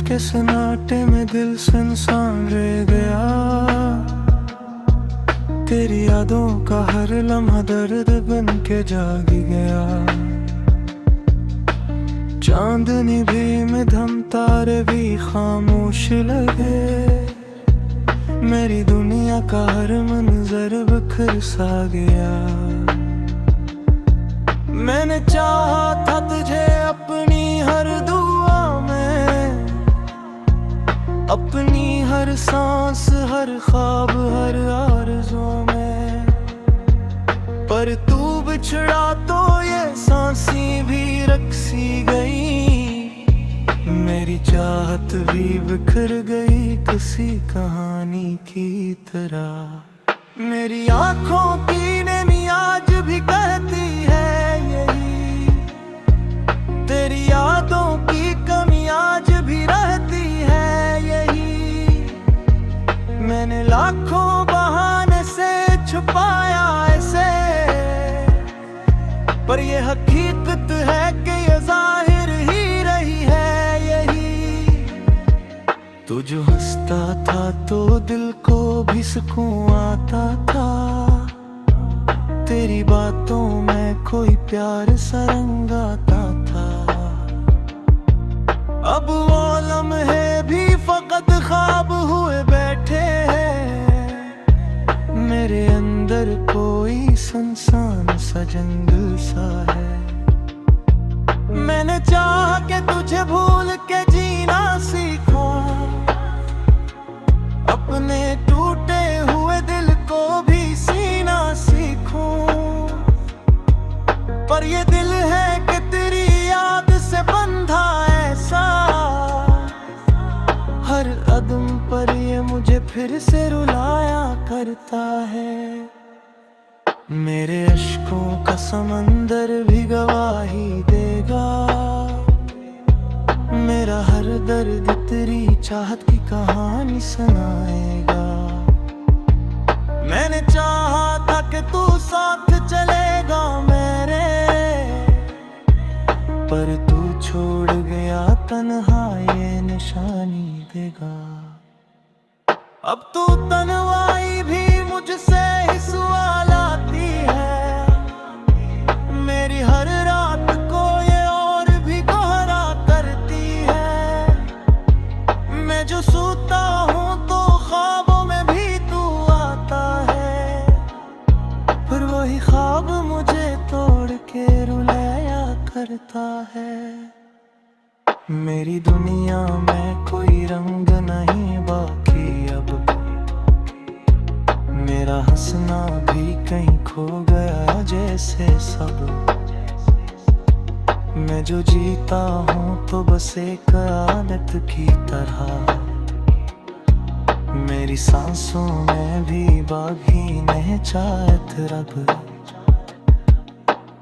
के सन्नाटे में दिल सुनसान रह गया। तेरी यादों का हर लम्हा दर्द बन के जाग गया। चांदनी भी मध्यम तारे भी खामोश लगे। मेरी दुनिया का हर मंजर बिखर सा गया। मैंने चाहा था तुझे अपनी हर दुआ में, अपनी हर सांस हर ख्वाब हर आरज़ू में। पर तू बिछड़ा तो ये सांसें भी रक्सी गई। मेरी चाहत भी बिखर गई किसी कहानी की तरह। मेरी आँखों की नमी आज भी कहती है यही, तेरी यादों की कमी आज भी रहती है यही। मैंने लाखों बहाने से छुपाया इसे, पर ये हकीकत है कि ये जाहिर ही रही है यही। तू जो हंसता था तो दिल को भी सुकून आता था। तेरी बातों में कोई प्यार सा रंग आता था। अब वो लम्हे भी फकत ख्वाब हुए बैठे हैं। मेरे अंदर कोई सुनसान सा जंगल सा है। मैंने चाहा कि तुझे भूल के जीना सीखूं, अपने टूटे हुए दिल को भी सीना सीखूं। पर ये दिल है कि तेरी याद से बंधा ऐसा। हर कदम पर ये मुझे फिर से रुलाया करता है। मेरे अश्कों का समंदर भी गवाही देगा। मेरा हर दर्द तेरी चाहत की कहानी सुनाएगा। मैंने चाहा था कि तू साथ चलेगा मेरे, पर तू छोड़ गया तन्हा ये निशानी देगा। अब तू तन्हाई भी मुझसे ही सवाल आती है। मेरी हर रात को ये और भी गहरा करती है। मैं जो सोता हूँ तो ख्वाबों में भी तू आता है, फिर वही ख्वाब मुझे तोड़ के रुलाया करता है। मेरी दुनिया में कोई रंग नहीं बाकी अब। मेरा हंसना भी कहीं खो गया जैसे सब। मैं जो जीता हूँ तो बस एक आदत की तरह। मेरी सांसों में भी बागी नहीं चाहत रब।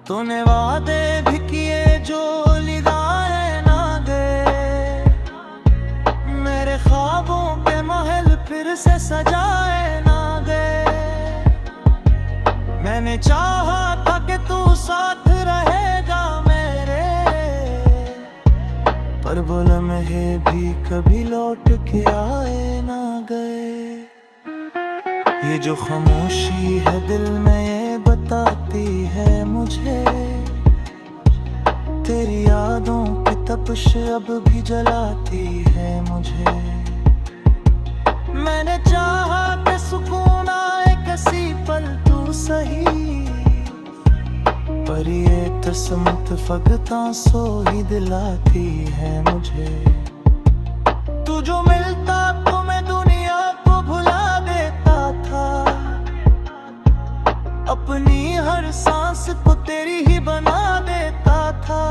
तूने वादे भी किए जो लिदाए ना दे। मेरे ख्वाबों के महल फिर से सजाए ना दे। मैंने चाहा था कि तू साथ रहेगा मेरे, पर वो लम्हे भी कभी लौट के आए ना गए। ये जो खामोशी है दिल में ये बताती है मुझे, तेरी यादों की तपिश अब भी जलाती है मुझे। मैंने चाहा कि सुकून आए किसी पल तू सही, पर ये तसमत फगता सो ही दिलाती है मुझे। तू जो मिलता तो मैं दुनिया को भुला देता था। अपनी हर सांस को तेरी ही बना देता था।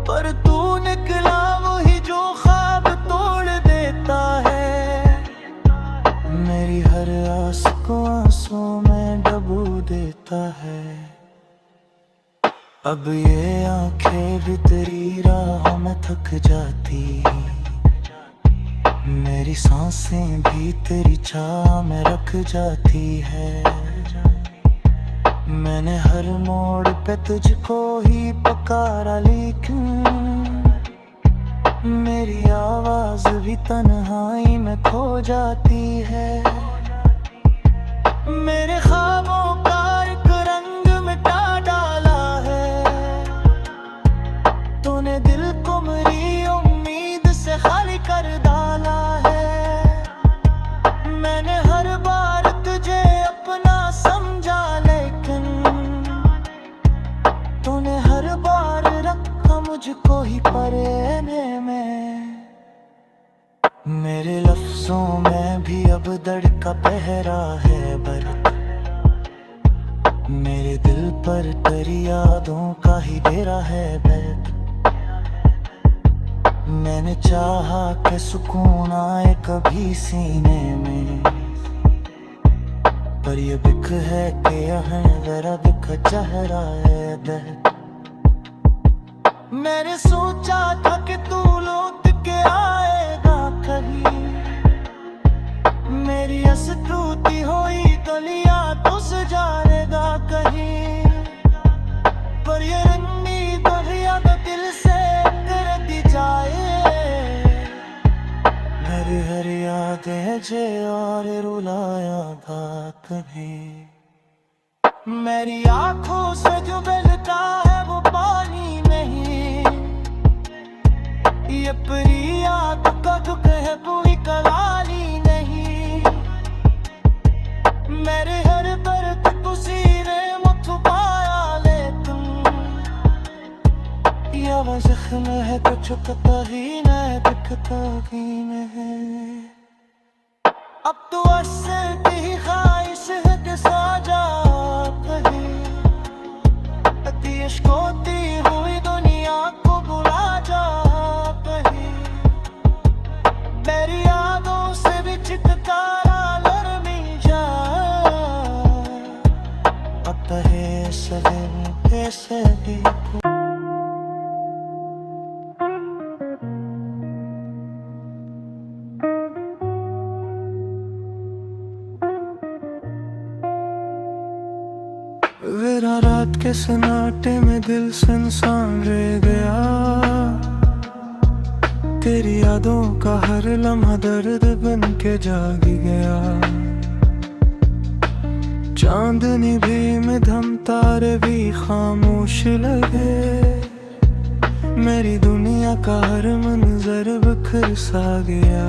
पर तू निकला वही जो ख्वाब तोड़ देता है। मेरी हर आस को आंसू में डुबो देता है। अब ये आंखें भी तेरी राह में थक जाती। मेरी सांसें भी तेरी चाह में रख जाती है। मैंने हर मोड़ पे तुझको ही पुकारा, लेकिन मेरी आवाज भी तन्हाई में खो जाती है। मेरे ख्वाबों का एक रंग मिटा डाला है। तूने दिल को मेरी उम्मीद से खाली कर डाला है। मैंने हर बार तुझे अपना समझा, लेकिन तूने हर बार रखा मुझको ही परेने में। मेरे लफ्जों में भी अब दर्द का पहरा है बर्द। मेरे दिल पर तेरी यादों का ही डेरा है बैठ। मैंने चाहा कि सुकून आए कभी सीने में, पर ये बिक है कि यहाँ जरा दिख चेहरा है दर्द। मैंने सोचा था कि तू लौट के आएगा कहीं। मेरी हंस टूटी हुई गलियां तो सजाएगा कहीं, पर ये रंगी गलियां तो दिल से कर दी जाए। मेरी हर यादें जे और रुलाया था कभी। मेरी आंखों से जो बहता है वो पानी नहीं, ये परी याद का दुख है पूरी कलाली नहीं। मेरे हर दर्द को सीने में छुपाया, लेकिन ये वो जख्म है तो छुपता ही न दिखता ही नहीं। अब तो असर की ख्वाहिश है कि सो जा कहीं। इश्कोती हुई दुनिया को बुला जा कहीं। मेरी यादों से भी चित्कारा लरमी जा। अब तो है सभी ऐसे ही मेरा रात के सन्नाटे में दिल सुनसान रह गया। तेरी यादों का हर लम्हा दर्द बन के जाग गया। चांदनी भी मध्यम तारे भी खामोश लगे। मेरी दुनिया का हर मंजर बिखर सा गया।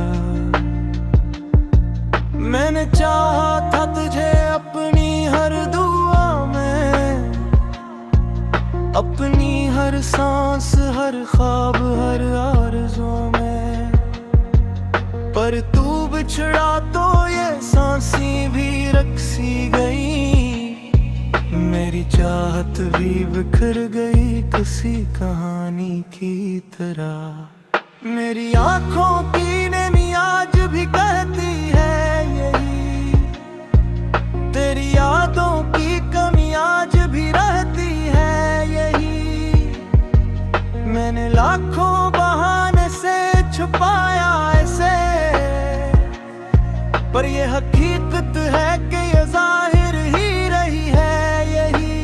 मैंने चाहा था तुझे अपनी हर दुआ में, अपनी हर सांस हर ख्वाब हर आरज़ू में, पर तू बिछड़ा तो ये सांसें भी रक्सी गई। मेरी चाहत भी बिखर गई किसी कहानी की तरह। मेरी आंखों की नमी आज भी कहती है यही, तेरी यादों की कमी आज भी रहती है यही। मैंने लाखों बहाने से छुपाया ऐसे, पर ये हकीकत है कि ये जाहिर ही रही है यही।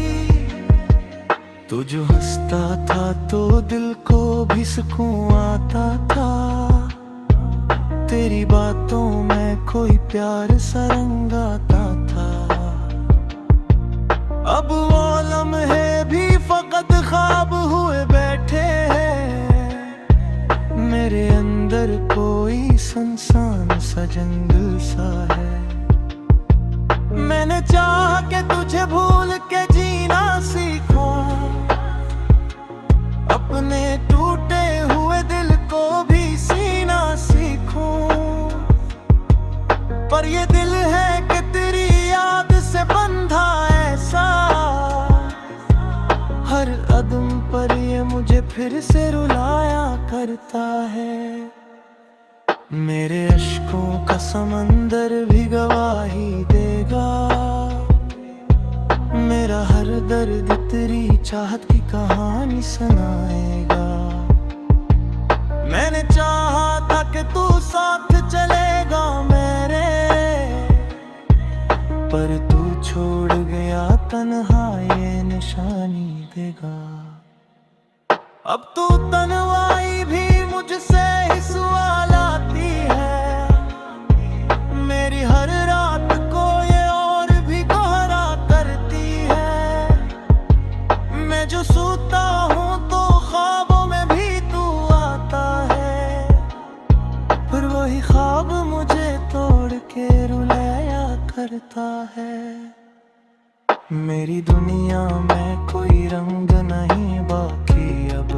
तू जो हंसता था तो दिल को भी सुकून आता था। तेरी बातों में कोई प्यार सा रंग आता था। अब वो लम्हे भी फकत ख्वाब हुए बैठे हैं। मेरे अंदर कोई सुनसान सा जंगल सा है। मैंने चाहा कि तुझे भूल के जीना सीखूं, अपने टूटे हुए दिल को भी सीना सीखूं, पर ये दिल है कि तेरी याद से बंधा ऐसा। हर अदम पर ये मुझे फिर से रुलाया करता है। मेरे अश्कों का समंदर भी गवाही देगा। मेरा हर दर्द तेरी चाहत की कहानी सुनाएगा। मैंने चाहा था कि तू साथ चलेगा मेरे, पर तू छोड़ गया तन्हा ये निशानी देगा। अब तू तन्हाई भी मुझसे कोई ख्वाब मुझे तोड़ के रुलाया करता है। मेरी दुनिया में कोई रंग नहीं बाकी अब,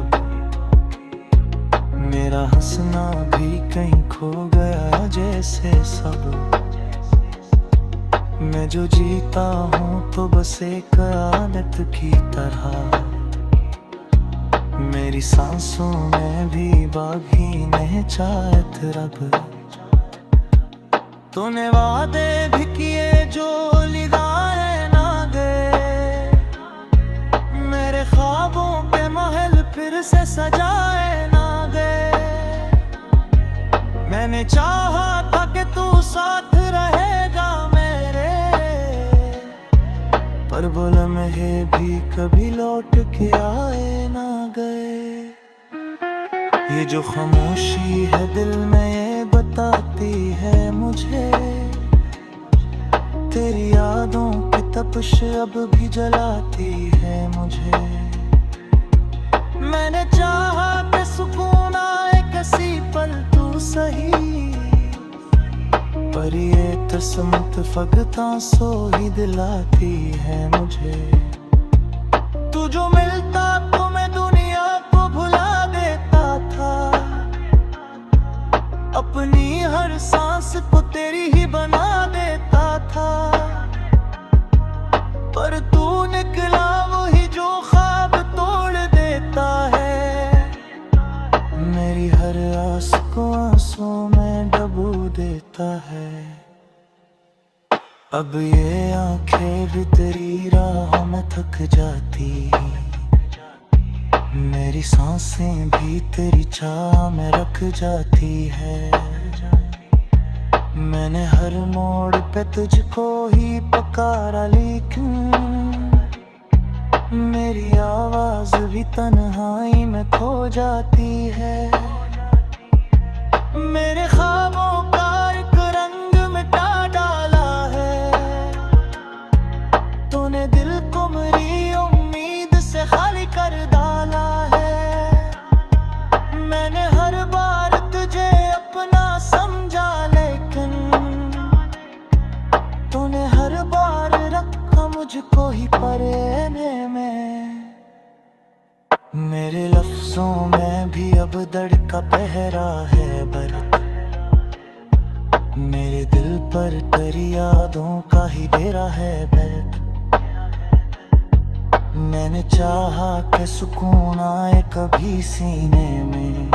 मेरा हंसना भी कहीं खो गया जैसे सब। मैं जो जीता हूँ तो बस एक आदत की तरह, मेरी सांसों में भी बागी ने चाहत रब। तूने वादे भी किए जो लिदाए ना दे, मेरे ख्वाबों के महल फिर से सजाए ना दे। मैंने चाहा था कि तू साथ रहेगा मेरे, पर वो लम्हे भी कभी लौट के आए ना गए। ये जो खामोशी है दिल में ये बताती है मुझे, तेरी यादों की तपिश अब भी जलाती है मुझे। मैंने चाहा कि सुकून आए किसी पल तू सही, पर ये तसमत फगता सो ही दिलाती है मुझे। तू जो मिलता तो मैं दुनिया को भुला देता था, अपनी हर सांस को तेरी ही बना देता था। पर तू निकला वही जो ख्वाब तोड़ देता है, मेरी हर आस को आंसुओं में डुबो देता है। अब ये आंखें भी तेरी राह में थक जाती, मेरी सांसें भी तेरी चाह में रख जाती है। मैंने हर मोड़ पे तुझको ही पुकारा, लेकिन मेरी आवाज भी तन्हाई में खो जाती है। मेरे ख्वाबों का एक रंग मिटा डाला है, तूने दिल को मेरी उम्मीद से खाली कर डाला है। मैंने हर बार तुझे अपना समझा, लेकिन तूने हर बार रखा मुझको ही परेने में। मेरे लफ्जों में भी अब दर्द का पहरा है बरत, मेरे दिल पर तेरी यादों का ही डेरा है बैठ। मैंने चाहा कि सुकून आए कभी सीने में,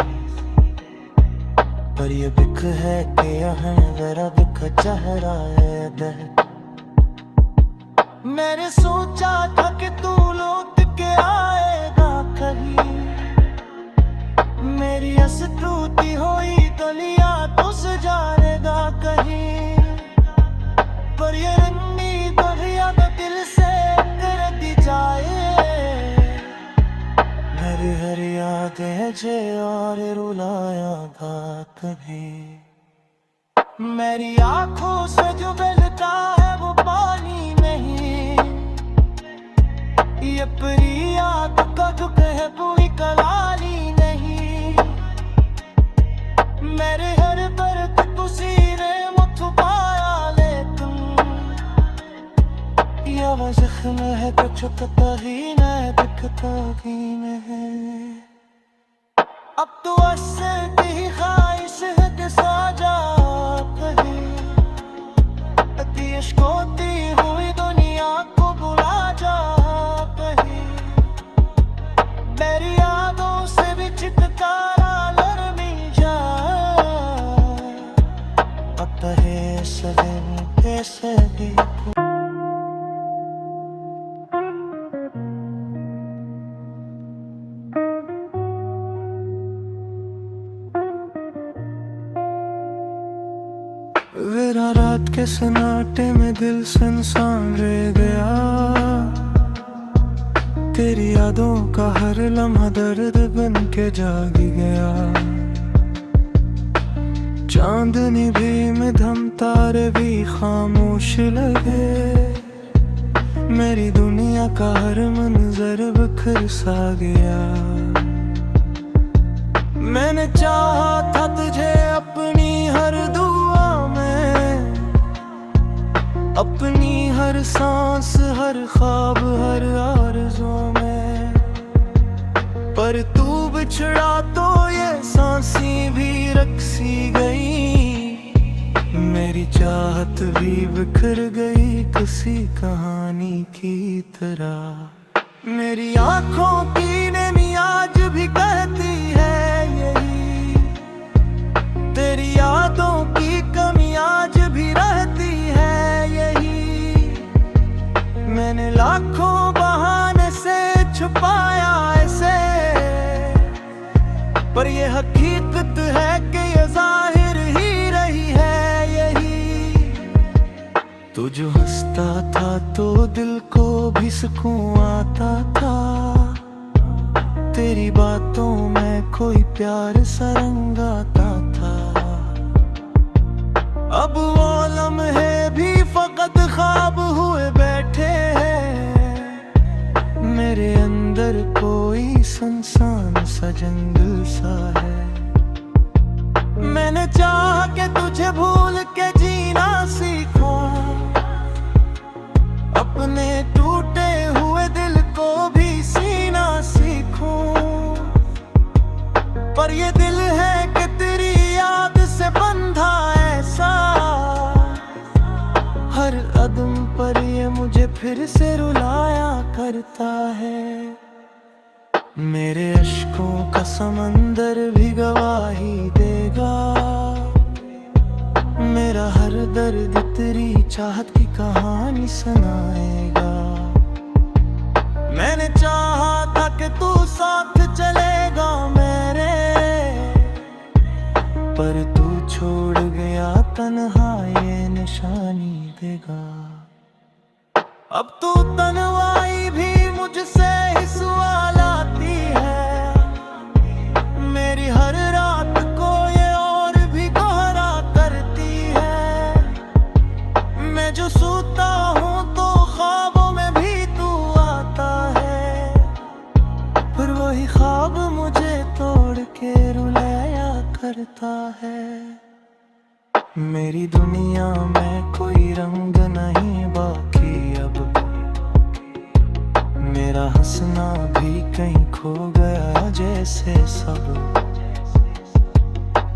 पर ये बिक है कि यहाँ जरा बिक चेहरा है दर्द। मैंने सोचा था कि तू लौट के आएगा कहीं, मेरी हंस टूटी हुई गलियां तू सजाएगा कहीं। पर ये रंगी गलियां तो दिल से कर दी जाए, मेरी हर यादें जे और रुलाया था कभी। मेरी आंखों से जो बहता है वो पानी नहीं, ये परी याद का दुख है पूरी कलाली नहीं। मेरे हर दर्द तू सीने में छुपाया, लेकिन ये वो जख्म है कुछ पता ही नहीं दिखता ही नहीं। अब तो असर की ख्वाहिश है कि सो जा कहीं, अति इश्कोती हुई दुनिया को बुला जा कहीं। मेरी यादों से भी चित्कारा लरमी जा, पता है सदे में कैसे भी मेरा रात के सन्नाटे में दिल सुनसान रह गया, तेरी यादों का हर लम्हा दर्द बन के जाग गया। चांदनी भी मध्यम तारे भी खामोश लगे, मेरी दुनिया का हर मंजर बिखर सा गया। मैंने चाहा था तुझे अपनी हर हर ख्वाब हर आरज़ू में, पर तू बिछड़ा तो ये सांसें भी रक्सी गई। मेरी चाहत भी बिखर गई किसी कहानी की तरह। मेरी आंखों की नमी आज भी कहती है यही, तेरी यादों की कमी आज भी रहती है यही। मैंने लाखों बहाने से छुपाया ऐसे, पर ये हकीकत है कि ये जाहिर ही रही है यही। तू जो हंसता था तो दिल को भी सुकून आता था, तेरी बातों में कोई प्यार सा रंग आता था। अब वो लम्हे भी फकत ख्वाब हुए बैठे हैं, मेरे अंदर कोई सुनसान सा जंगल सा है। मैंने चाहा कि तुझे भूल के जीना सीखूं, अपने टूटे हुए दिल को भी सीना सीखूं, पर ये दिल है कि तेरी याद से बंधा ऐसा, हर अदम पर ये मुझे फिर से रुलाया करता है। मेरे अश्कों का समंदर भी गवाही देगा, मेरा हर दर्द तेरी चाहत की कहानी सुनाएगा। मैंने चाहा था कि तू साथ चलेगा मेरे, पर तू छोड़ गया तन्हा ये निशानी देगा। अब तू तन्हाई भी मुझसे ही सवाल आती है, मेरी हर रात को ये और भी गहरा करती है। मैं जो सोता हूँ तो ख्वाबों में भी तू आता है, पर वही ख्वाब मुझे तोड़ के रुलाया करता है। मेरी दुनिया में कोई रंग नहीं बाकी अब, मेरा हंसना भी कहीं खो गया जैसे सब।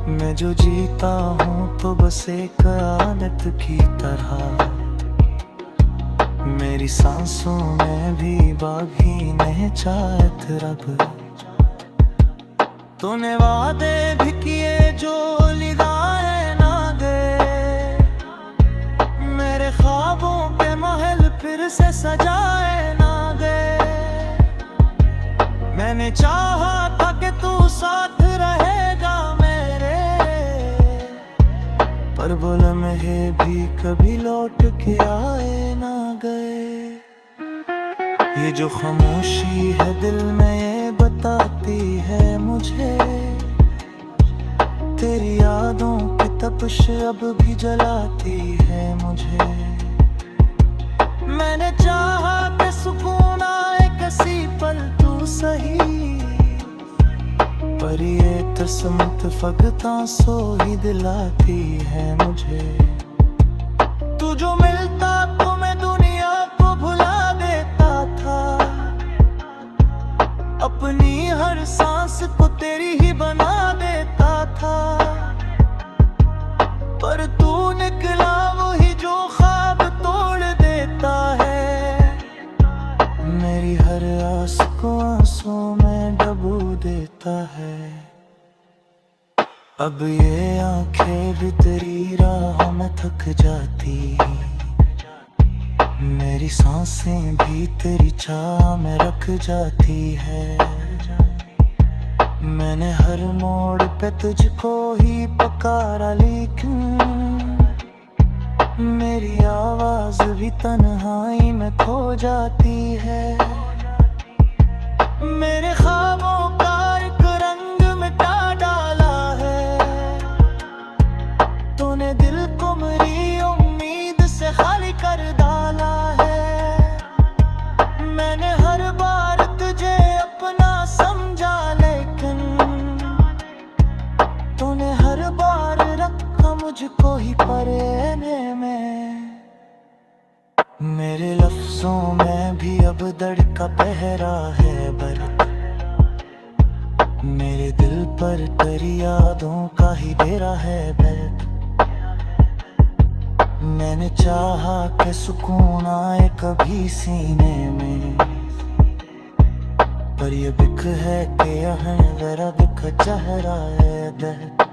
मैं जो जीता हूँ तो बस एक आदत की तरह, मेरी सांसों में भी बागी ने चाहत रब। तूने वादे भी किए जो लिदाए ना दे, मेरे ख्वाबों पे महल फिर से सजाए ना गए। मैंने चाहा था कि तू साथ रहेगा मेरे, पर वो लम्हे भी कभी लौट के आए ना गए। ये जो खामोशी है दिल में ये बताती है मुझे, तेरी यादों की तपिश अब भी जलाती है मुझे। मैंने चाहा कि सुकून आए किसी पल तू सही, पर ये तस्मत फकता सो ही दिलाती है मुझे। तू जो मिलता तो मैं दुनिया को भुला देता था, अपनी हर सांस को तेरी ही बना देता था, पर तू निकला वही जो ख्वाब तोड़ देता है। मेरी हर आस को आंसुओं में डुबो देता है। अब ये आंखें भी तेरी राह में थक जाती, मेरी सांसें भी तेरी चाह में रख जाती है। मैंने हर मोड़ पे तुझको ही पुकारा, लेकिन मेरी आवाज भी तन्हाई में खो जाती है। मेरे ख्वाबों का एक रंग मिटा डाला है, तूने दिल को मेरी उम्मीद से खाली कर डाला है। मैंने हर बार तुझे अपना समझा, लेकिन तूने हर बार रखा मुझको ही परेने में। मेरे लफ्जों में भी अब दर्द का पहरा है बरत। मेरे दिल पर तेरी यादों का ही डेरा है बैठ। मैंने चाहा कि सुकून आए कभी सीने में, पर ये बिक है कि यहाँ जरा बिक चेहरा है दर्द।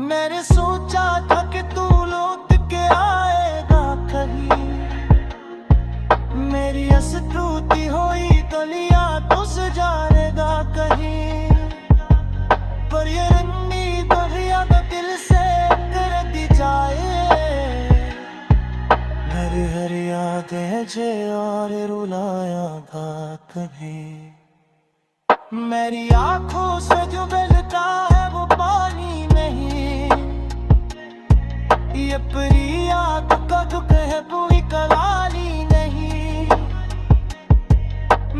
मैंने सोचा था कि तू लौट के आएगा कहीं, मेरी हंस टूटी हुई गलियां तो सजाएगा कहीं, पर ये रंगी दरिया तो दिल से कर दी जाए। मेरी हर याद है जे और रुलाया था कभी। मेरी आंखों से जो बहता है वो पानी नहीं, ये परी आग का दुख है पूरी कलाली नहीं।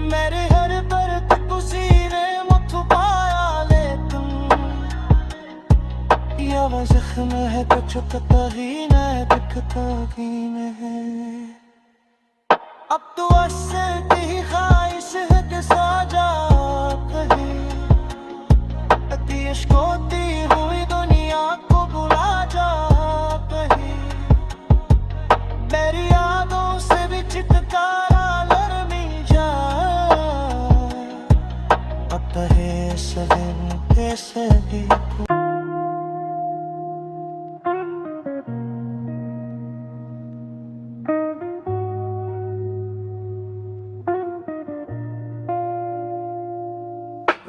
मेरे हर दर्द को सीने में छुपाया ले तुम, या वो जख्म है तो चुकता ही न दिखता ही नहीं। अब तो असल की ख्वाहिश है कि साजा कहीं, इश्कोती हुई दुनिया को बुला जा कहीं। मेरी यादों से भी चित्कारा लरमी जा, अब है सदन कैसे भी।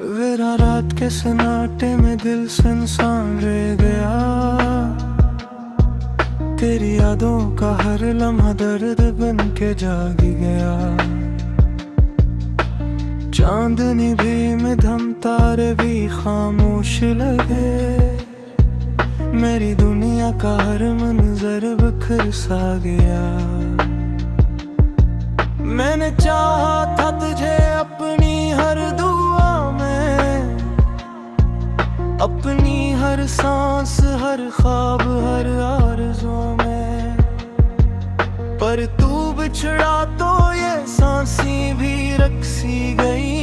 मेरा रात के सन्नाटे में दिल सुनसान रह गया, तेरी यादों का हर लम्हा दर्द बन के जाग गया। चांदनी भी मध्यम तारे भी खामोश लगे, मेरी दुनिया का हर मंजर बिखर सा गया। मैंने चाहा था तुझे अपनी हर दुआ में, अपनी हर सांस हर ख्वाब हर आरज़ू में, पर तू बिछड़ा तो ये सांसें भी रक्सी गई।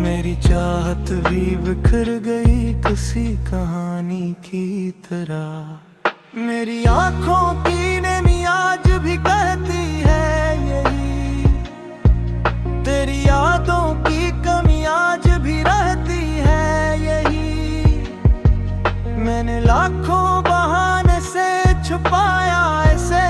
मेरी चाहत भी बिखर गई किसी कहानी की तरह। मेरी आंखों की नमी आज भी कहती है यही, तेरी यादों की कमी आज भी रहती है यही। मैंने लाखों बहाने से छुपाया ऐसे,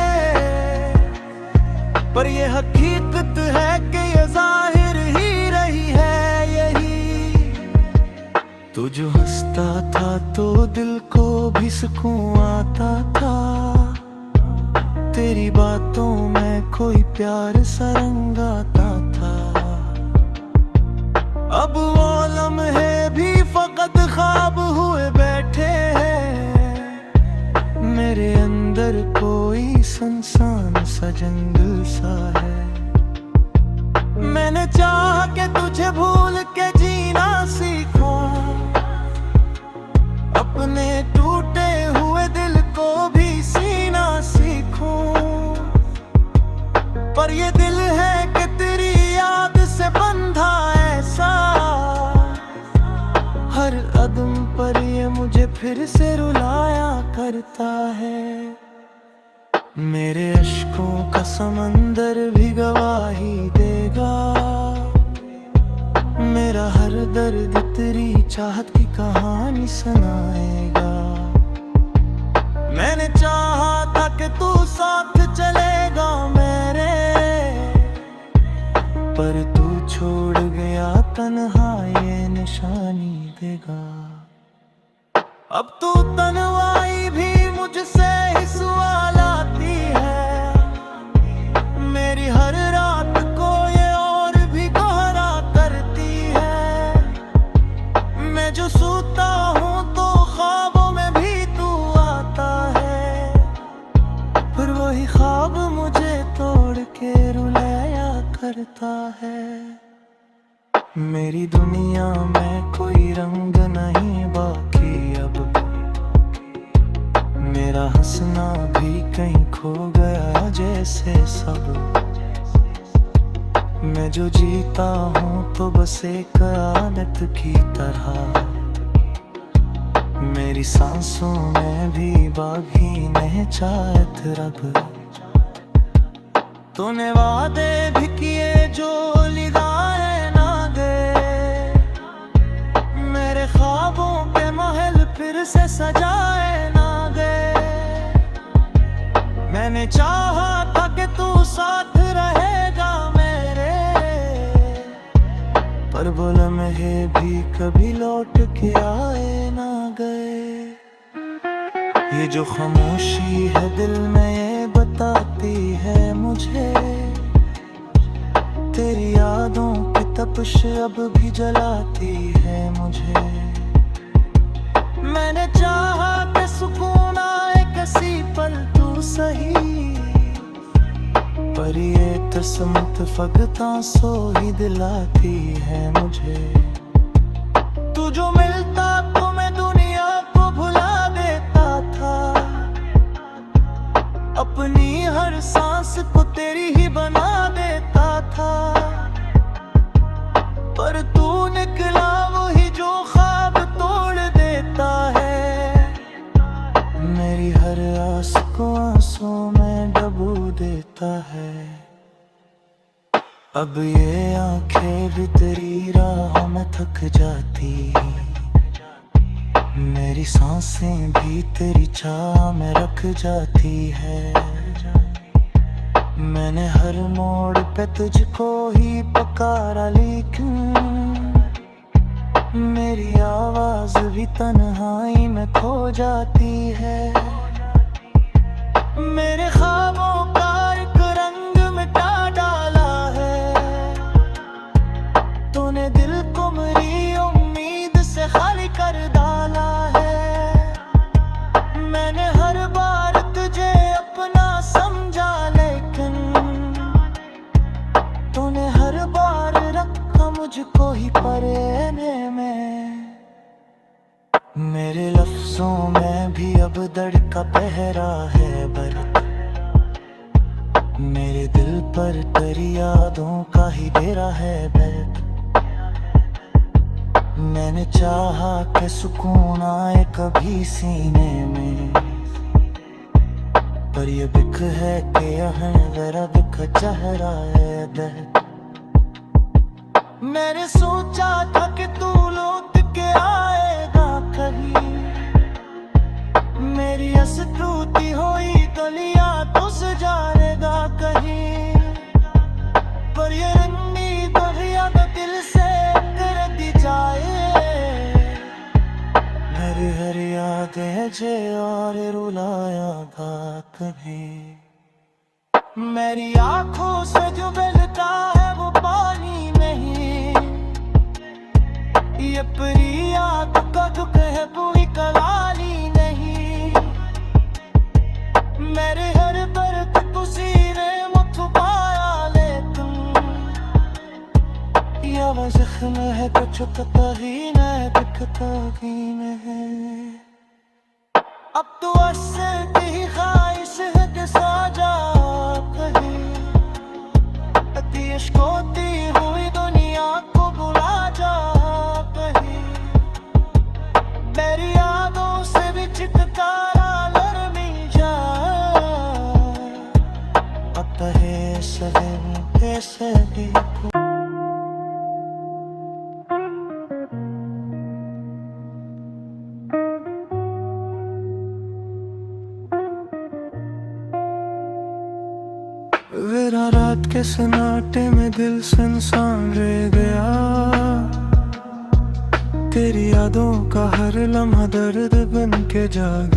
पर ये हकीकत है कि ये जाहिर ही रही है यही। तू जो हंसता था तो दिल को भी सुकून आता था, तेरी बातों में कोई प्यार सा रंग आता था। अब वो लम्हे भी फकत ख्वाब हुए बैठे हैं, मेरे अंदर कोई सुनसान सा जंगल सा है। मैंने चाहा कि तुझे भूल के जीना सीखूं, अपने टूटे हुए दिल को भी सीना सीखूं, पर ये दिल है कि तेरी याद से बंधा ऐसा, हर कदम पर ये मुझे फिर से रुलाया करता है। मेरे अश्कों का समंदर भी गवाही देगा, मेरा हर दर्द तेरी चाहत की कहानी सुनाएगा। मैंने चाहा था कि तू साथ चलेगा मेरे, पर तू छोड़ गया तन्हा ये निशानी देगा। अब तू तन्हाई भी मुझसे ही सवाल आती है, मेरी हर रात को ये और भी गहरा करती है। मैं जो सोता हूँ तो ख्वाबों में भी तू आता है, फिर वही ख्वाब मुझे तोड़ के रुलाया करता है। मेरी दुनिया में कोई रंग नहीं बाकी अब, मेरा मेरा हंसना भी कहीं खो गया जैसे सब। मैं जो जीता हूँ तो बस एक आदत की तरह। मेरी सांसों में भी बागी नहीं चाहत रब। तूने वादे भी किए जो लिगाए ना गए। मेरे ख्वाबों के महल फिर से सजाए ना गए। मैंने चाहा था कि तू साथ रहेगा मेरे, पर वो लम्हे भी कभी लौट के आए ना गए। ये जो खामोशी है दिल में ये बताती है मुझे, तेरी यादों की तपिश अब भी जलाती है मुझे। मैंने चाहा कि सुकून आए किसी पल तू सही, पर ये किस्मत फकता सो ही दिलाती है मुझे। तू जो मिलता तो मैं दुनिया को भुला देता था, अपनी हर सांस को तेरी ही बना देता था। पर तू निकला वही जो ख्वाब तोड़ देता है। मेरी हर आस को आंसू में डुबो देता है। अब ये आंखें भी तेरी राह में थक जाती, मेरी सांसें भी तेरी चाह में रख जाती है। मैंने हर मोड़ पे तुझको ही पुकारा, लेकिन मेरी आवाज भी तन्हाई में खो जाती है। मेरे ख्वाबों का एक रंग मिटा डाला है तूने, दिल को मेरी उम्मीद से खाली कर डाला है। मैंने हर बार तुझे अपना समझा, लेकिन तूने हर बार रखा मुझको ही परेने में। मेरे लफ्जों में भी अब दर्द का पहरा है बर्द। मेरे दिल पर तेरी यादों का ही डेरा है बैठ। मैंने चाहा कि सुकून आए कभी सीने में, पर ये बिक है कि यहाँ जरा बिक चेहरा है दर्द। मैंने सोचा था कि तू लौट के आएगा कहीं, मेरी टूटी हुई गलियां तो सजाएगा कहीं। पर ये रंगी दरिया तो दिल से कर दी जाए। मेरी हर याद है जे और रुलाया था कभी। मेरी आंखों से जो बहता है वो पानी नहीं, ये परी याद का दुख है पूरी कलाली नहीं। मेरे हर दर्द तुसीरे मुझ पाया, लेकिन ये वो जख्म है कुछ पता ही नहीं दिखता ही नहीं। अब तो असर की ख्वाहिश है कि सो जा कहीं, अतीश कोती हुई दुनिया को बुला जा कहीं। मेरी यादों से भी छिटकारा लर्मी जा, अब तो है सदन कैसे भी। मेरा रात के सन्नाटे में दिल सुनसान रह गया। तेरी यादों का हर लम्हा दर्द बन के जागी।